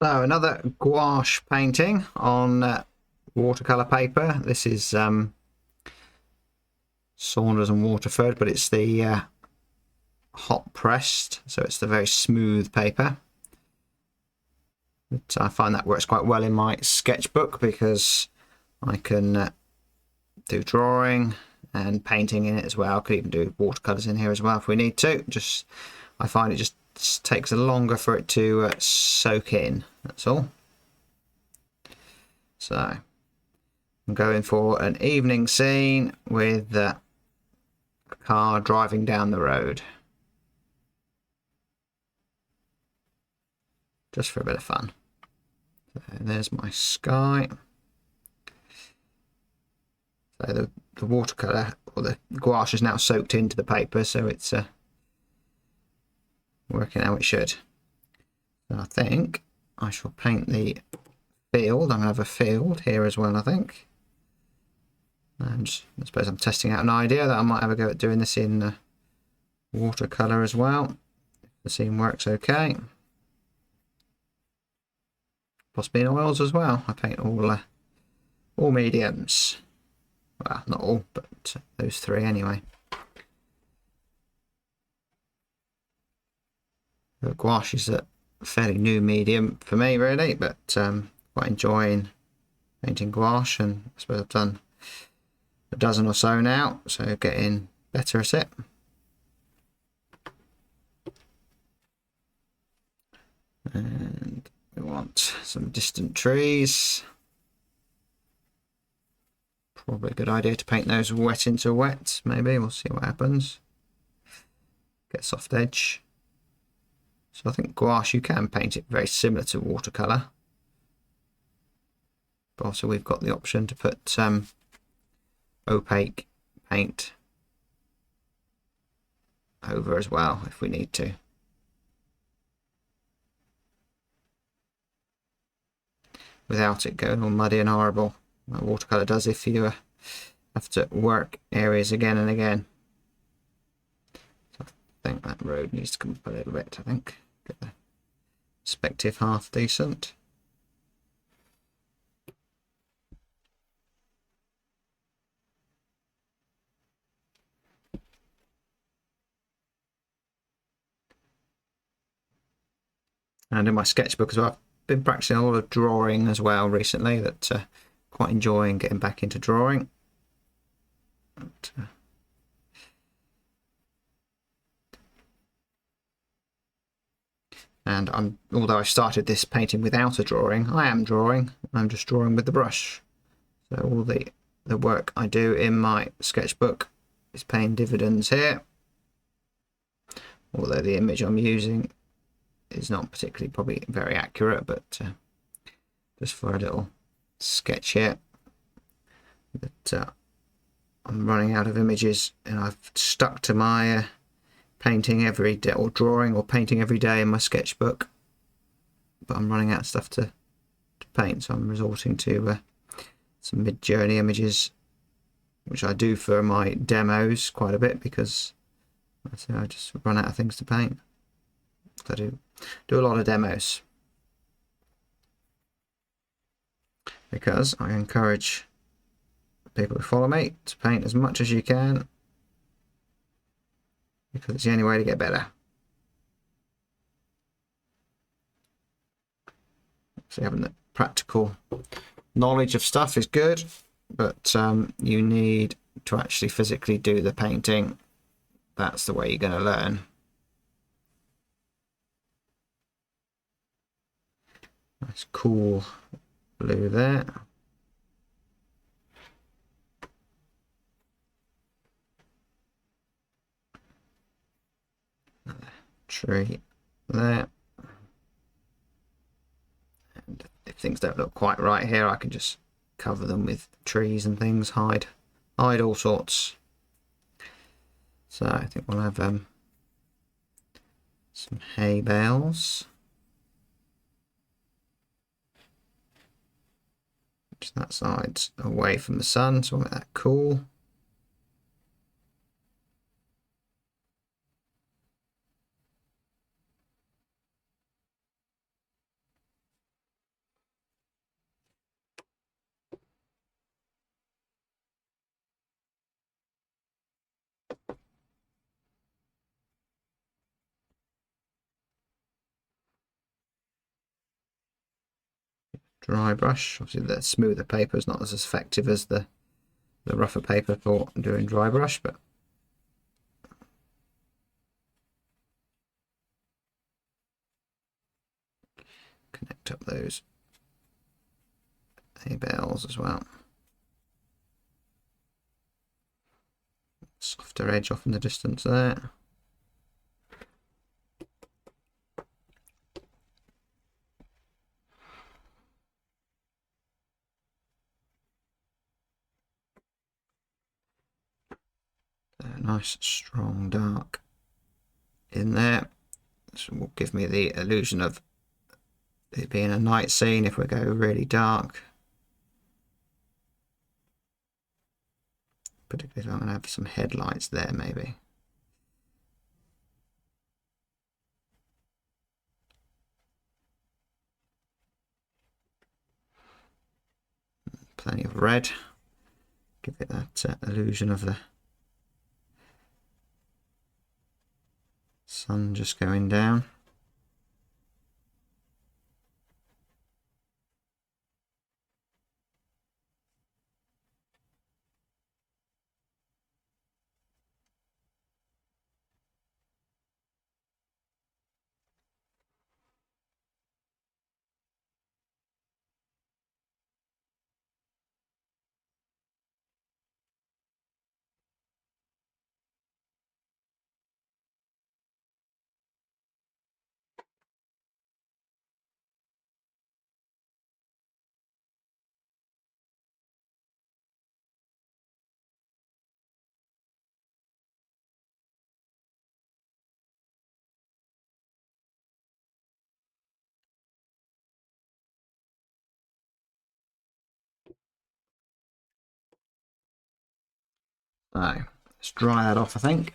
So another gouache painting on watercolor paper. This is Saunders and Waterford, but it's the hot pressed, so it's the very smooth paper. But I find that works quite well in my sketchbook because I can do drawing and painting in it as well. I could even do watercolors in here as well if we need to. I find it just takes longer for it to soak in, that's all. So I'm going for an evening scene with a car driving down the road, just for a bit of fun. So there's my sky. So the watercolor, or the gouache, is now soaked into the paper, so it's working how it should. So I think I shall paint the field. I'm going to have a field here as well, I think. And I suppose I'm testing out an idea that I might have a go at doing this in watercolor as well. If the scene works okay. Possibly in oils as well. I paint all mediums. Well, not all, but those three anyway. The gouache is a fairly new medium for me, really, but quite enjoying painting gouache, and I suppose I've done a dozen or so now, so getting better at it. And we want some distant trees. Probably a good idea to paint those wet into wet, maybe. We'll see what happens. Get soft edge. So I think gouache, you can paint it very similar to watercolor. But also we've got the option to put opaque paint over as well if we need to. Without it going all muddy and horrible. Watercolor does if you have to work areas again and again. So I think that road needs to come up a little bit, I think. Get the perspective half decent. And in my sketchbook as well, I've been practicing a lot of drawing as well recently, that quite enjoying getting back into drawing. But, and although I started this painting without a drawing, I am drawing. I'm just drawing with the brush. So all the work I do in my sketchbook is paying dividends here. Although the image I'm using is not particularly probably very accurate, but just for a little sketch here, that I'm running out of images, and I've stuck to my painting every day, or drawing or painting every day in my sketchbook, but I'm running out of stuff to paint, so I'm resorting to some mid-journey images, which I do for my demos quite a bit, because I just run out of things to paint. So I do a lot of demos, because I encourage people who follow me to paint as much as you can, because it's the only way to get better. So having the practical knowledge of stuff is good, but you need to actually physically do the painting. That's the way you're going to learn. Nice cool blue there. Another tree there. And if things don't look quite right here, I can just cover them with trees and things, hide all sorts. So I think we'll have some hay bales. Just that side's away from the sun, so we'll make that cool. dry brush. Obviously the smoother paper is not as effective as the rougher paper for doing dry brush, but connect up those A-bells as well. Softer edge off in the distance there. A nice strong dark in there. This will give me the illusion of it being a night scene if we go really dark. Particularly if I'm going to have some headlights there maybe. Plenty of red. Give it that illusion of the sun just going down. So let's dry that off, I think.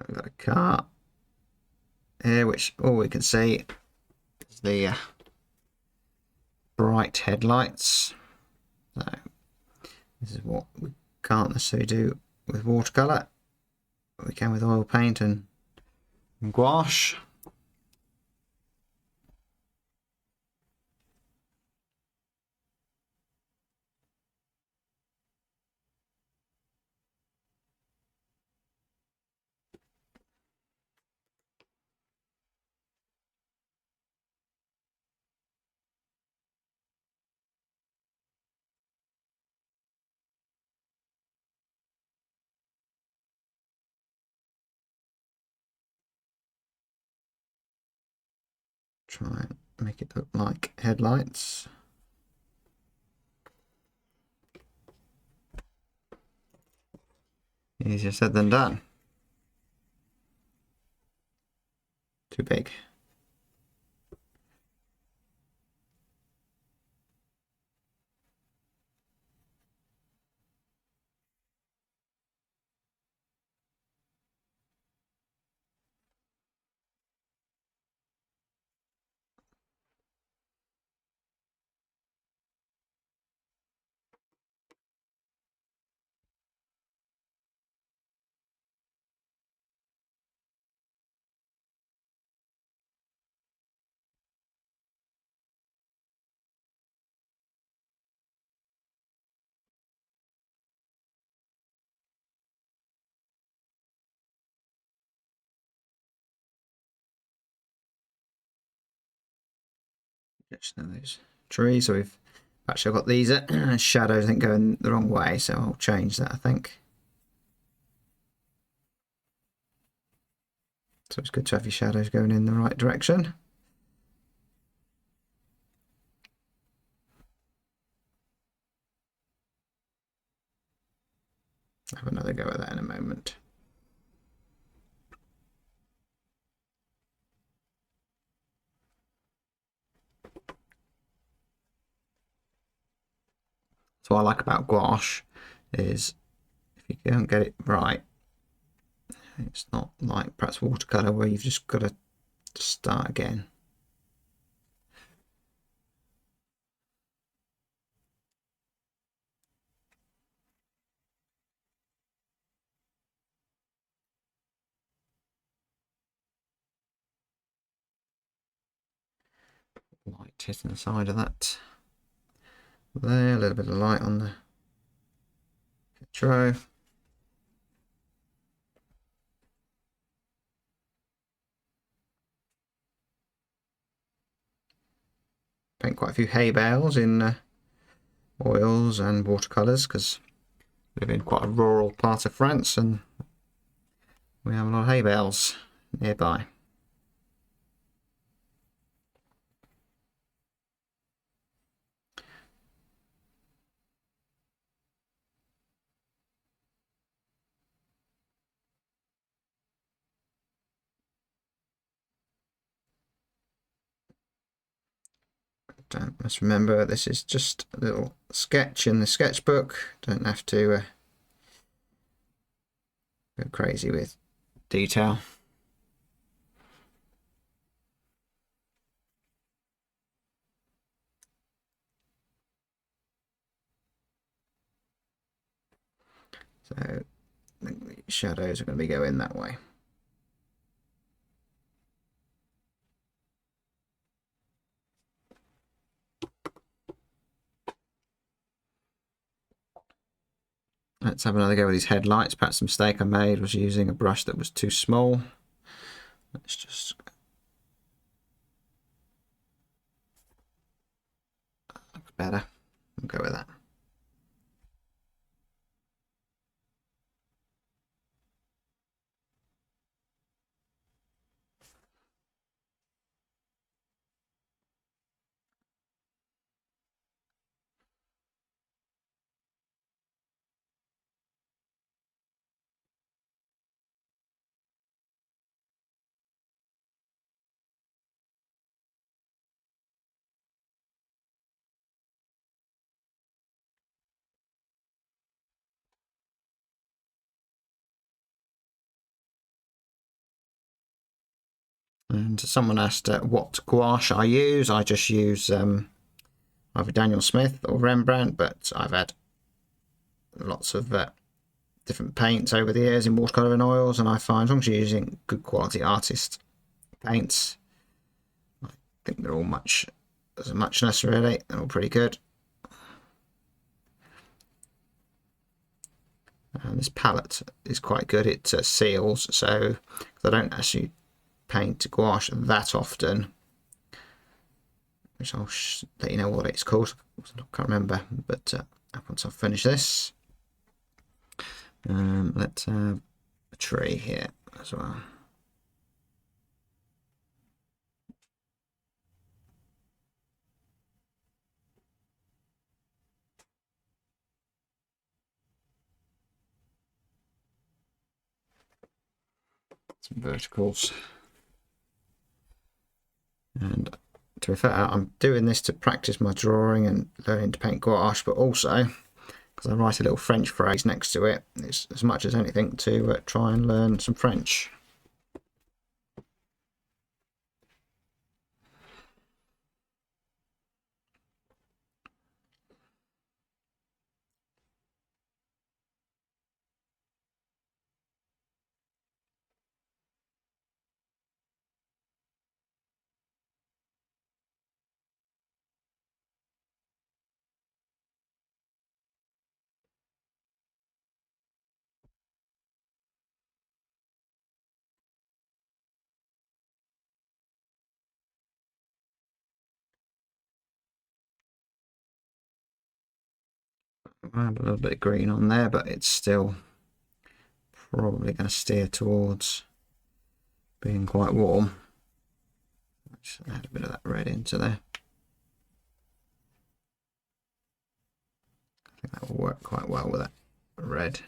We've got a car here, which all we can see is the bright headlights. So this is what we can't necessarily do with watercolor. We can with oil paint and gouache. Try and make it look like headlights. Easier said than done. Too big. Just those trees. So we've actually got these shadows I think going the wrong way, so I'll change that I think. So it's good to have your shadows going in the right direction. have another go at that in a moment. So what I like about gouache is if you don't get it right, it's not like perhaps watercolor where you've just got to start again. Light hitting the side of that. There, a little bit of light on the intro. Paint quite a few hay bales in oils and watercolors because we live in quite a rural part of France and we have a lot of hay bales nearby. Let's remember this is just a little sketch in the sketchbook. Don't have to go crazy with detail. So I think the shadows are going to be going that way. Let's have another go with these headlights. Perhaps the mistake I made was using a brush that was too small. Let's just looks better. We'll go with that. And someone asked what gouache I use. I just use either Daniel Smith or Rembrandt, but I've had lots of different paints over the years in watercolor and oils, and I find as long as you're using good quality artist paints, I think they're all there's a muchness really. They're all pretty good. And this palette is quite good. It seals, so I don't actually paint gouache that often, which I'll let you know what it's called. I can't remember, but once I've finished this, let's have a tree here as well. Some verticals. And to be fair, I'm doing this to practice my drawing and learning to paint gouache, but also because I write a little French phrase next to it. It's as much as anything to try and learn some French. I have a little bit of green on there, but it's still probably going to steer towards being quite warm. Let's add a bit of that red into there. I think that will work quite well with that red.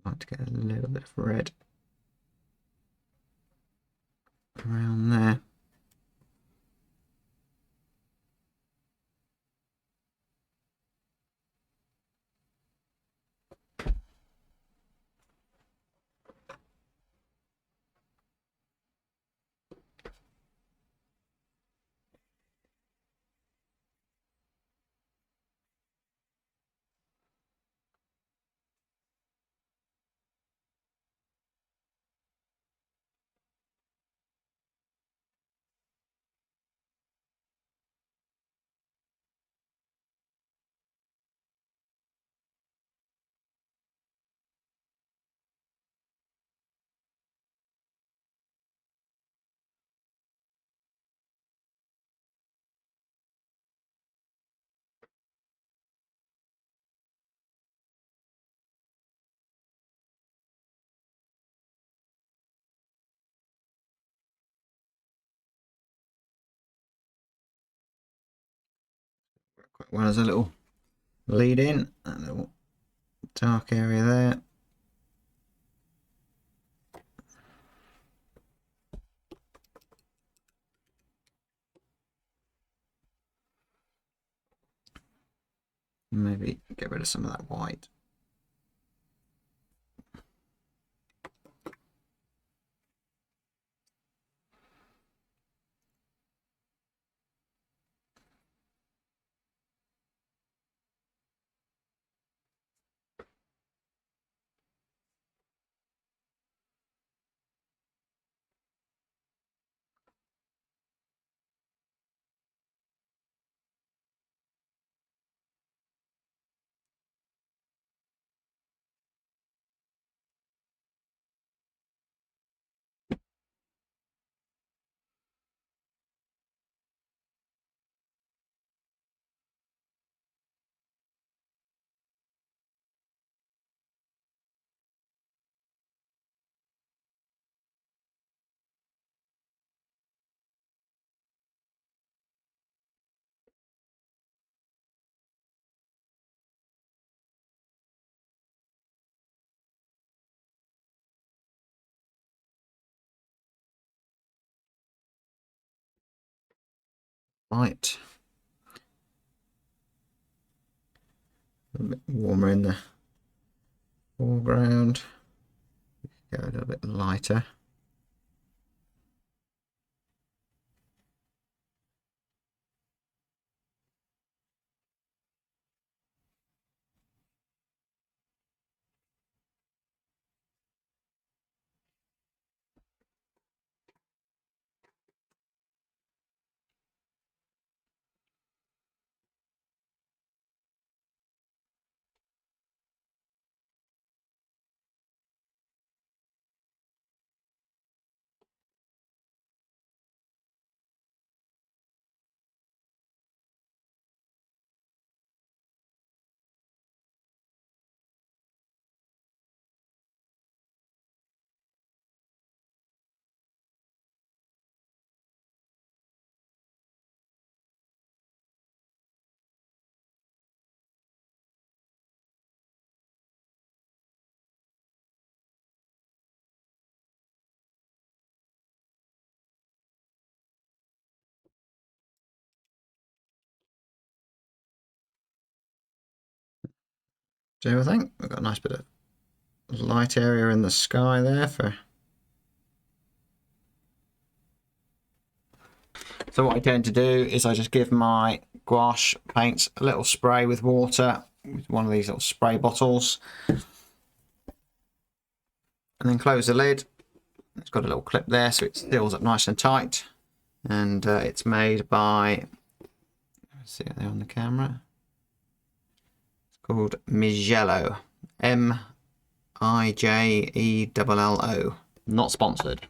like to get a little bit of red around there. Quite well as a little lead in, that little dark area there. Maybe get rid of some of that white. Light. A bit warmer in the foreground. Go a little bit lighter. Do I think we've got a nice bit of light area in the sky there for. So what I tend to do is I just give my gouache paints a little spray with water with one of these little spray bottles, and then close the lid. It's got a little clip there so it seals up nice and tight, and it's made by, let's see it there on the camera, it's called Mijello, Mijello, not sponsored.